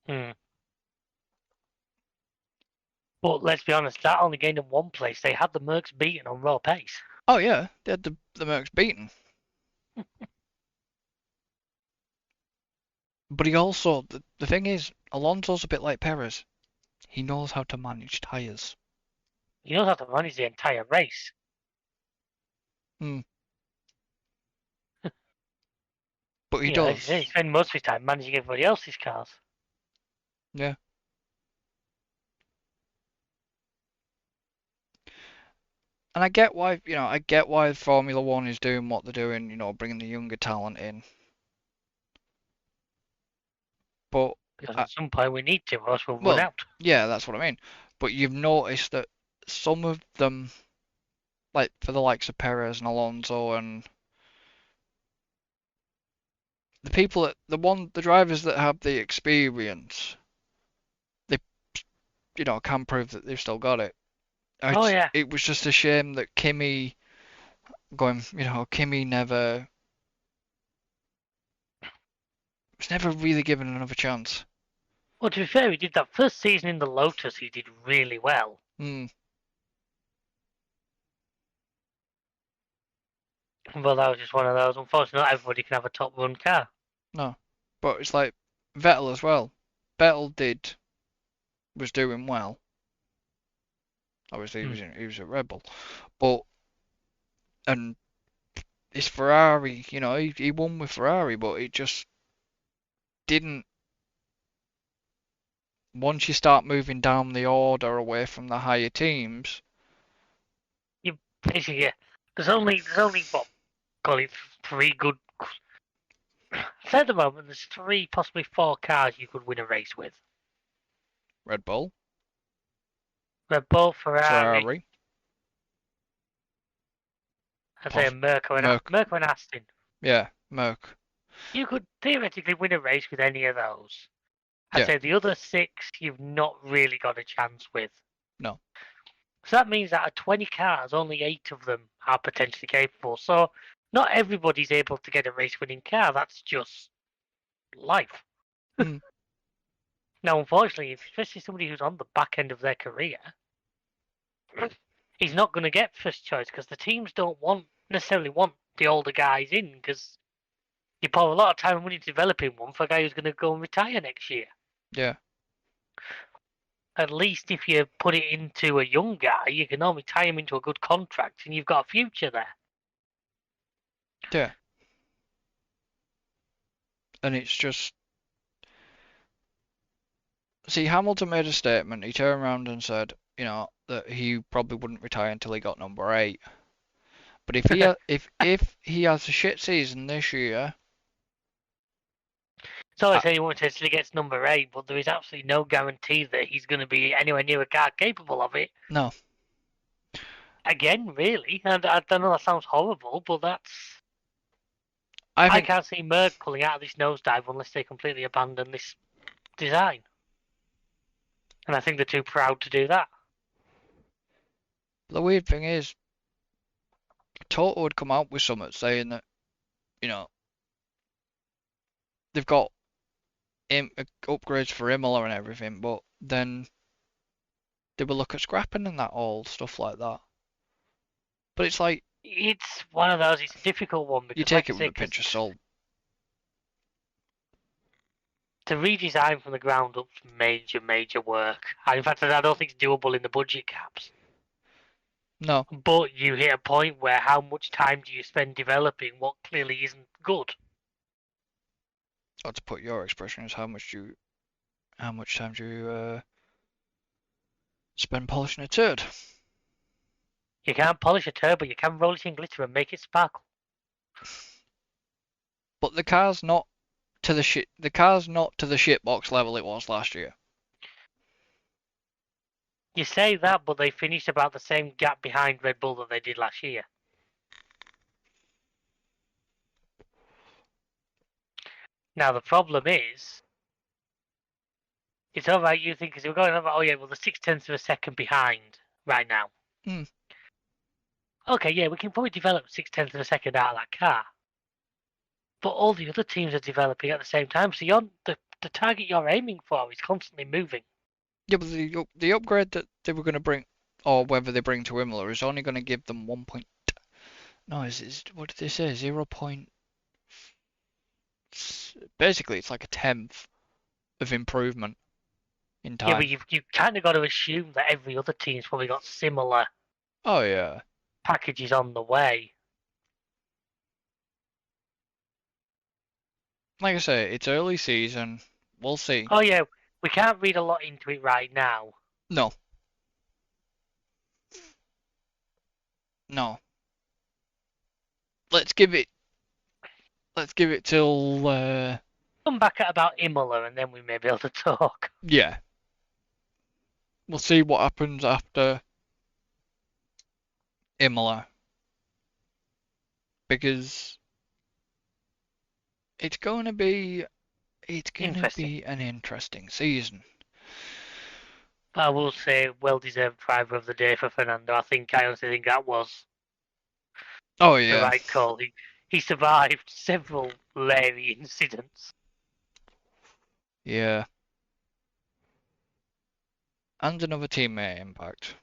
Mm. But let's be honest, that only gained them one place. They had the Mercs beaten on raw pace. Oh yeah, they had the Mercs beaten, but he also the thing is, Alonso's a bit like Perez. He knows how to manage tyres. He knows how to manage the entire race. Hmm. But he As you say, he does. spends most of his time managing everybody else's cars. Yeah. And I get why Formula One is doing what they're doing, bringing the younger talent in. But Because I, at some point we need to, or else we'll run well, out. yeah, that's what I mean. But you've noticed that some of them, like for the likes of Perez and Alonso and the drivers that have the experience, they, can prove that they've still got it. Oh yeah. It was just a shame that Kimmy never was never really given another chance. Well, to be fair, he did that first season in the Lotus. He did really well. Hmm, But that was just one of those. Unfortunately, not everybody can have a top run car. no, but it's like Vettel as well. Vettel was doing well. Obviously, Hmm. he was a rebel, but and his Ferrari, he won with Ferrari, but it just didn't. Once you start moving down the order away from the higher teams, You basically, yeah. There's only what, call it, three good. At the moment, there's three, possibly four cars you could win a race with. Red Bull, Red Bull, Ferrari, Ferrari, I say poss Merc, Merco and Aston. yeah, Merc, You could theoretically win a race with any of those. I'd yeah, say the other six you've not really got a chance with. no, So that means that out of 20 cars, only 8 of them are potentially capable. So not everybody's able to get a race winning car. That's just life. mm, Now, unfortunately, especially somebody who's on the back end of their career, he's not going to get first choice because the teams don't necessarily want the older guys in because you pour a lot of time and money developing one for a guy who's going to go and retire next year. yeah, At least if you put it into a young guy, you can normally tie him into a good contract and you've got a future there. yeah, and it's just. See, Hamilton made a statement. He turned around and said, that he probably wouldn't retire until he got number 8. But if he has a shit season this year, So I uh, say he won't until he gets number 8, but there is absolutely no guarantee that he's going to be anywhere near a car capable of it. no, Again, really. And I don't know, that sounds horrible, but that's. I I think can't see Merck pulling out of this nosedive unless they completely abandon this design. And I think they're too proud to do that. the weird thing is, Toto would come out with something saying that you know they've got upgrades for Imola and everything, but then they will look at scrapping and that all stuff like that. But it's like It's one of those, it's a difficult one you because, take like it I with say, a because pinch of salt. to redesign from the ground up's major, major work. And in fact, I don't think it's doable in the budget caps. No, But you hit a point where how much time do you spend developing what clearly isn't good? or to put your expression is how much time do you spend polishing a turd? You can't polish a turbo, you can roll it in glitter and make it sparkle. But the car's not to the shit. The car's not to the shitbox level it was last year. You say that, but they finished about the same gap behind Red Bull that they did last year. Now the problem is, it's alright you think, because we're going about, oh yeah, well they're 6/10 of a second behind right now. Hmm. Okay, yeah, we can probably develop 6/10 of a second out of that car. But all the other teams are developing at the same time, so the target you're aiming for is constantly moving. Yeah, but the upgrade that they were going to bring, or whether they bring to Imola, is only going to give them 1 point. No, what did they say? 0 point. Basically, it's like a tenth of improvement in Yeah, but time. you've kind of got to assume that every other team's probably got similar Oh yeah. packages on the way. Like I say, it's early season. We'll see. Oh yeah, we can't read a lot into it right now. No, no. Let's give it. Let's give it till. Come back at about Imola and then we may be able to talk. Yeah. We'll see what happens after Imola because it's going to be. It's going to Interesting. be an interesting season. But I will say, well-deserved driver of the day for Fernando. I honestly think that was Oh the yeah, right call. He survived several Larry incidents. yeah. And another teammate impact.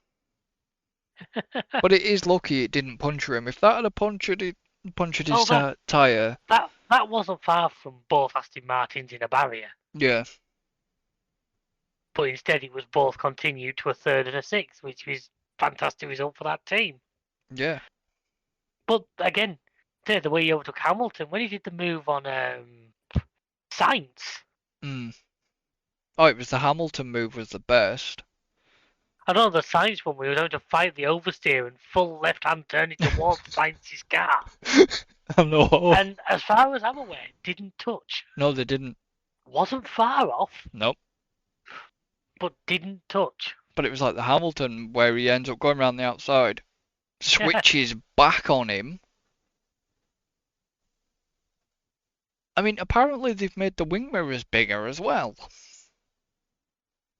But it is lucky it didn't puncture him. If that had a punctured his Oh, tyre, that wasn't far from both Aston Martins in a barrier, yeah, but instead it was both continued to a third and a sixth, which was fantastic result for that team. yeah. But again, the way he overtook Hamilton when he did the move on Sainz. Mm. Oh, it was the Hamilton move was the best. I know the Sainz one we were going to fight the oversteer and full left-hand turning towards Sainz's car, I know. and as far as I'm aware, didn't touch. No, they didn't. Wasn't far off, Nope. but didn't touch. But it was like the Hamilton where he ends up going around the outside, Yeah. switches back on him. I mean, apparently they've made the wing mirrors bigger as well.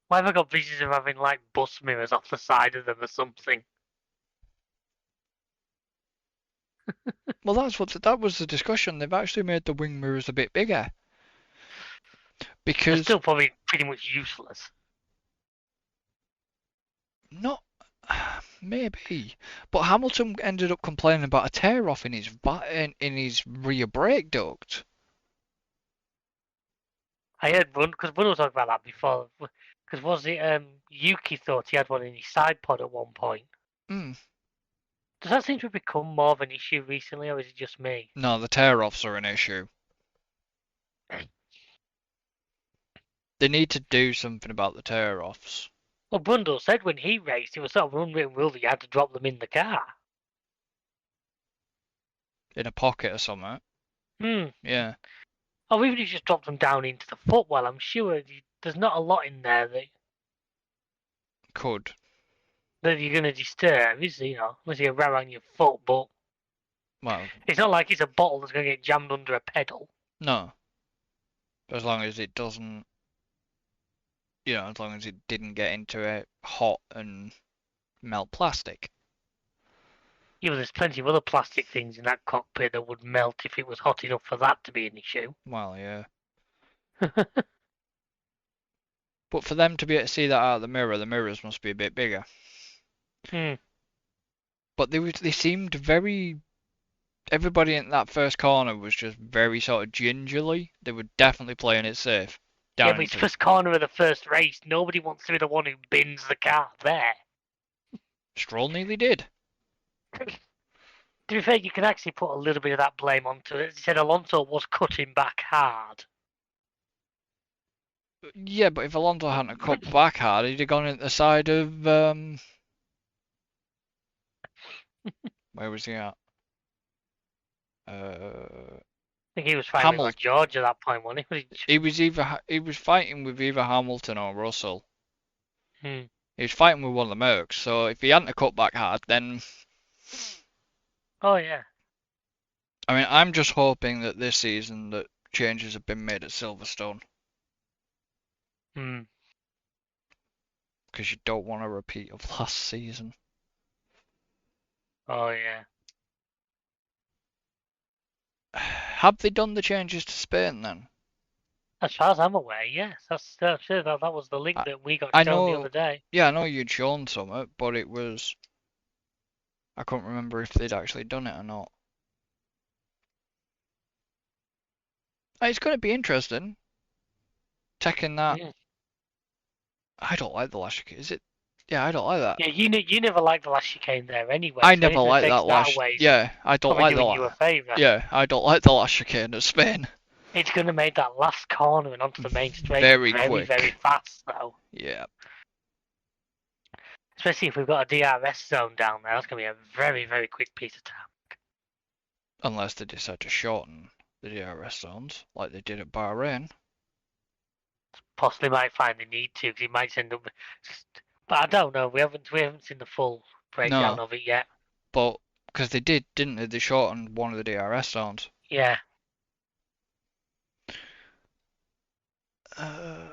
Why have I got visions of having like bus mirrors off the side of them or something? Well, that was the discussion. They've actually made the wing mirrors a bit bigger They're because still probably pretty much useless. not maybe, but Hamilton ended up complaining about a tear off in in his rear brake duct. I heard one because we were talking about that before. Because was it Yuki thought he had one in his side pod at one point? Hmm. Does that seem to have become more of an issue recently, or is it just me? No, the tear offs are an issue. They need to do something about the tear offs Well, Brundle said when he raced, it was sort of an unwritten rule that you had to drop them in the car. in a pocket or something. Hmm. Yeah, Or even if you just dropped them down into the footwell, I'm sure there's not a lot in there could. that you're going to disturb, is there? Unless you wear on your foot, but Well, it's not like it's a bottle that's going to get jammed under a pedal. no. As long as it doesn't, as long as it didn't get into a hot and melt plastic. There's plenty of other plastic things in that cockpit that would melt if it was hot enough for that to be an issue. Well, yeah. But for them to be able to see that out of the mirrors must be a bit bigger. Hmm. But they seemed very. Everybody in that first corner was just very sort of gingerly. They were definitely playing it safe. Yeah, Down but it's into. first corner of the first race. Nobody wants to be the one who bins the car there. Stroll nearly did. To be fair, you can actually put a little bit of that blame onto it. As you said, Alonso was cutting back hard. Yeah, but if Alonso hadn't cut back hard, he'd have gone into the side of where was he at? I think he was fighting with Hamilton. like George at that point, wasn't he? He was fighting with either Hamilton or Russell. Hmm. He was fighting with one of the Mercs. So if he hadn't cut back hard, then Oh yeah. I mean, I'm just hoping that this season that changes have been made at Silverstone Hmm. because you don't want a repeat of last season. Oh yeah. Have they done the changes to Spain then? As far as I'm aware, yes. That's sure that was the link I, that we got I shown the other know, day. yeah, I know you'd shown some, but it was I couldn't remember if they'd actually done it or not. It's going to be interesting. Taking that, Hmm. I don't like the last chicane. Is it? Yeah, I don't like that. Yeah, you never liked the last chicane there anyway. I So never anything that liked takes that that last. away is Yeah, I don't probably like the doing you a favour. Yeah, I don't like the last chicane at Spain. It's going to make that last corner and onto the main straight Very very, quick. very fast, though. Yeah. Especially if we've got a DRS zone down there. That's going to be a very, very quick piece of time. Unless they decide to shorten the DRS zones, like they did at Bahrain. Possibly might find the need to, because it might end up. But I don't know. We haven't seen the full breakdown No, of it yet. but because they did, didn't they? They shortened one of the DRS zones. Yeah. Uh,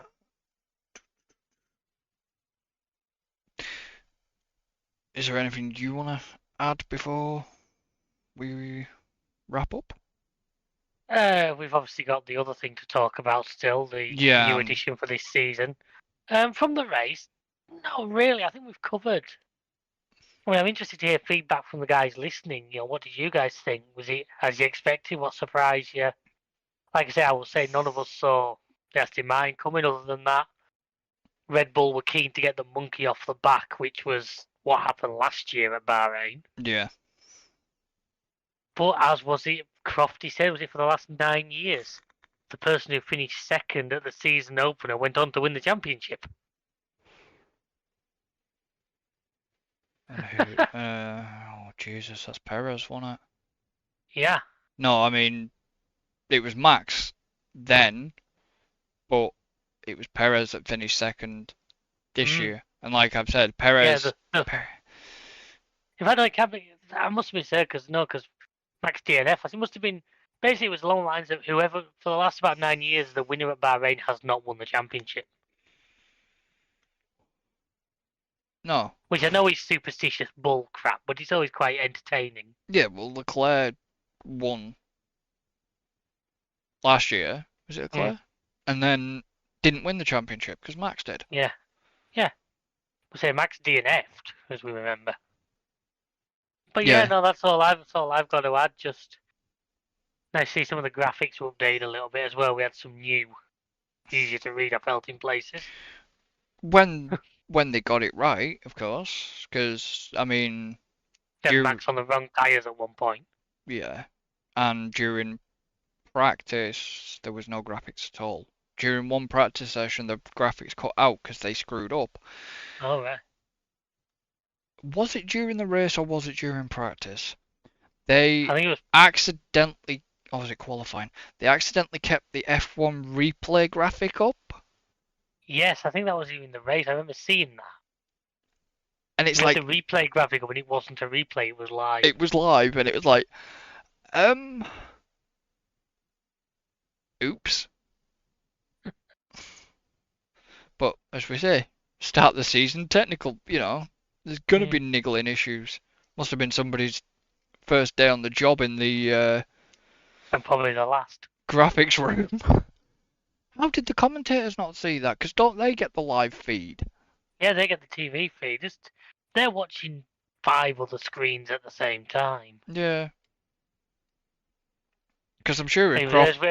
is there anything you want to add before we wrap up? We've obviously got the other thing to talk about still, the Yeah, new addition for this season. From the race, no, really, I think we've covered. I mean, I'm interested to hear feedback from the guys listening. What did you guys think? Was it as you expected? What surprised you? Like I say, I will say none of us saw the Aston Martin coming. Other than that, Red Bull were keen to get the monkey off the back, which was what happened last year at Bahrain. yeah. But as was it, Crofty said, was it for the last 9 years? The person who finished second at the season opener went on to win the championship. Oh Jesus, that's Perez, wasn't it? Yeah, No, I mean it was Max then, but it was Perez that finished second this mm, year. And like I've said, yeah. Perez. In fact, I must have been said because Max DNF. I think it must have been basically it was along the lines of whoever for the last about 9 years the winner at Bahrain has not won the championship. No, Which I know is superstitious bull crap, but it's always quite entertaining. yeah, well Leclerc won last year. Was it Mm, Leclerc? And then didn't win the championship because Max did. yeah, yeah. We say Max DNF'd, as we remember. But yeah, Yeah. no, that's all I've got to add. Just nice to see some of the graphics were updated a little bit as well. We had some new, easier to read. I felt in places. When when they got it right, of course, because I mean, Then dur Max on the wrong tires at one point. yeah, and during practice there was no graphics at all. During one practice session, the graphics cut out because they screwed up. Oh right. Was it during the race or was it during practice? They I think it was. accidentally, or was it qualifying? They accidentally kept the F1 replay graphic up, Yes, I think that was even the race. I remember seeing that. and it's We had the like replay graphic up, and it wasn't a replay; it was live. it was live, and it was like, um, oops. But as we say, start the season, technical, there's gonna Mm. be niggling issues. Must have been somebody's first day on the job in the And probably the last. graphics room. How did the commentators not see that? Because don't they get the live feed? Yeah, they get the TV feed. They're watching 5 other screens at the same time. Yeah. Because I'm sure if Anyway, Croft,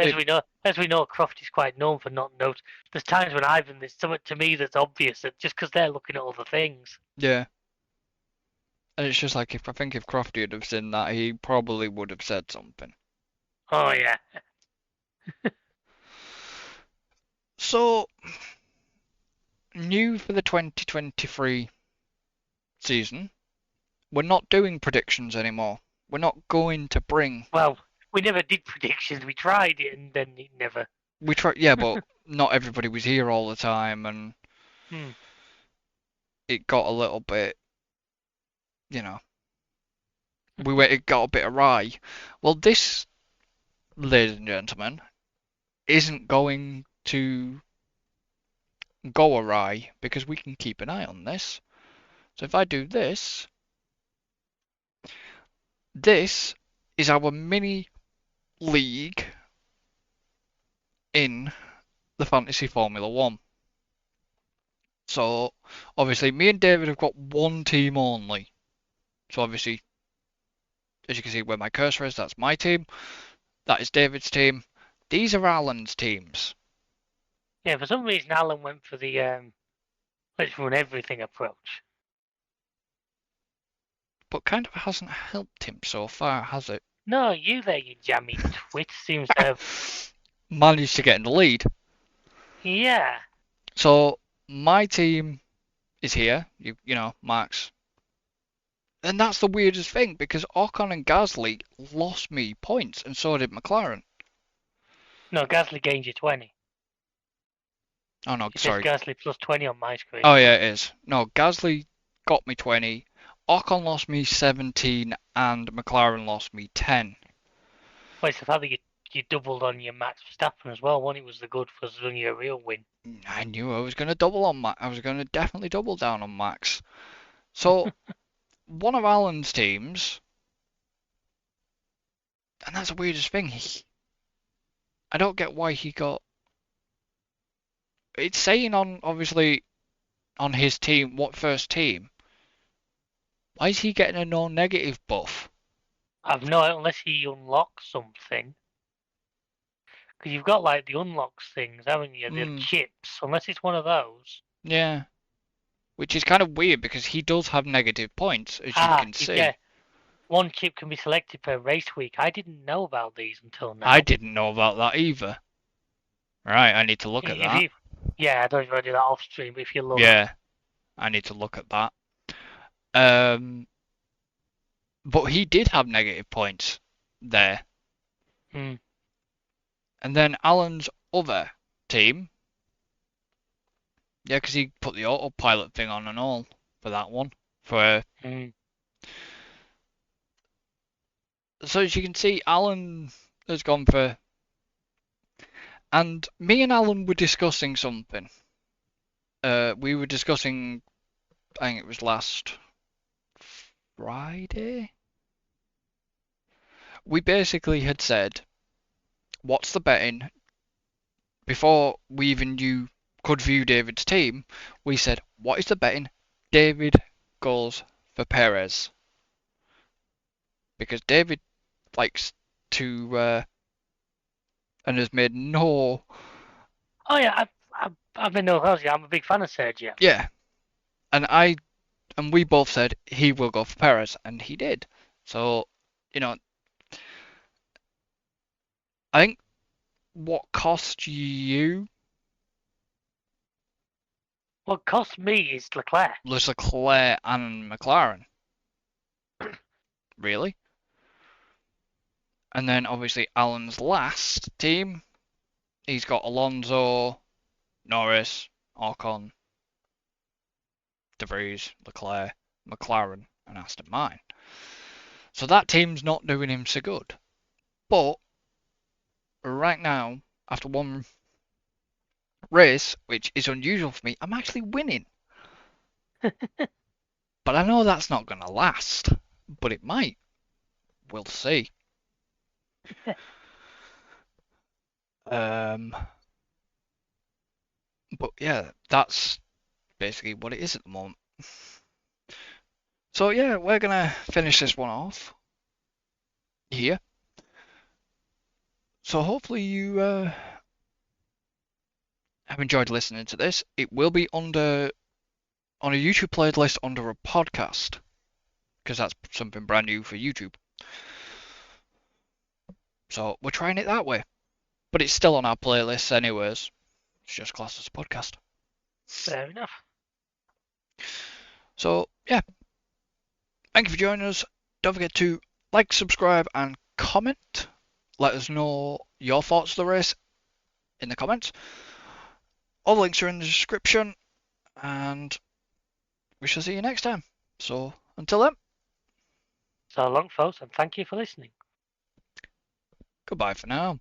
as we know, Croft is quite known for not note. There's times when there's something to me that's obvious that just because they're looking at other things. yeah, and it's just like if I think if Crofty had have seen that, he probably would have said something. Oh yeah, So new for the 2023 season, we're not doing predictions anymore. We're not going to bring. well, we never did predictions. We tried it and then it never. We try, yeah, but not everybody was here all the time, and Hmm. it got a little bit, you know, it got a bit awry. Well, this, ladies and gentlemen, isn't going to go awry because we can keep an eye on this. So if I do this, this is our mini league in the Fantasy Formula One. So obviously me and David have got one team only. So obviously, as you can see where my cursor is, that's my team. That is David's team. These are Alan's teams. Yeah, for some reason Alan went for the let's run everything approach. But kind of hasn't helped him so far, has it? No, you there, you jammy twit, seems to have. Managed to get in the lead. Yeah. So my team is here. You know, Max. And that's the weirdest thing because Ocon and Gasly lost me points, and so did McLaren. No, Gasly gained you 20. Oh no, It says sorry. Gasly plus 20 on my screen. Oh yeah, it is. No, Gasly got me 20. Ocon lost me 17, and McLaren lost me 10. Well, it's the fact that you doubled on your Max Verstappen as well. One, it was the good for only a real win. I knew I was going to double on Max. I was going to definitely double down on Max. So one of Alan's teams, and that's the weirdest thing. I don't get why he got. It's saying on obviously on his team what first team. Why is he getting a non-negative buff? I've no unless he unlocks something. Because you've got like the unlocks things, haven't you? The Hmm. chips. Unless it's one of those. Yeah. Which is kind of weird because he does have negative points, as you Ah, can yeah. see. One chip can be selected per race week. I didn't know about these until I now. didn't know about that either. Right, I need to look at If that. you, yeah, I don't know if I do that off stream, but if you look, Yeah, I need to look at that. Um, but he did have negative points there. hmm, And then Alan's other team, yeah, because he put the autopilot thing on and all for that one. For hmm. so as you can see, Alan has gone for, and me and Alan were discussing something. We were discussing, I think it was last Friday. We basically had said, what's the betting? Before we even knew could view David's team, we said, what is the betting? David goes for Perez because David likes to and has made no. Oh yeah, I've been no close. Yeah, I'm a big fan of Sergio. Yeah, and we both said he will go for Perez, and he did. So, you know, I think what cost you What cost me is Leclerc. was Leclerc and McLaren, really. And then obviously Alan's last team, he's got Alonso, Norris, Ocon, De Vries, Leclerc, McLaren, and Aston Martin. So that team's not doing him so good. But right now, after one race, which is unusual for me, I'm actually winning. But I know that's not going to last. But it might. We'll see. Um, but yeah, that's basically what it is at the moment. So yeah, we're gonna finish this one off here. So hopefully you have enjoyed listening to this. It will be under on a YouTube playlist under a podcast because that's something brand new for YouTube. So we're trying it that way, but it's still on our playlist anyways. It's just classed as a podcast. Fair enough. So yeah, thank you for joining us. Don't forget to like, subscribe, and comment. Let us know your thoughts of the race in the comments. All the links are in the description, and we shall see you next time. So until then, So long, folks, and thank you for listening. goodbye for now.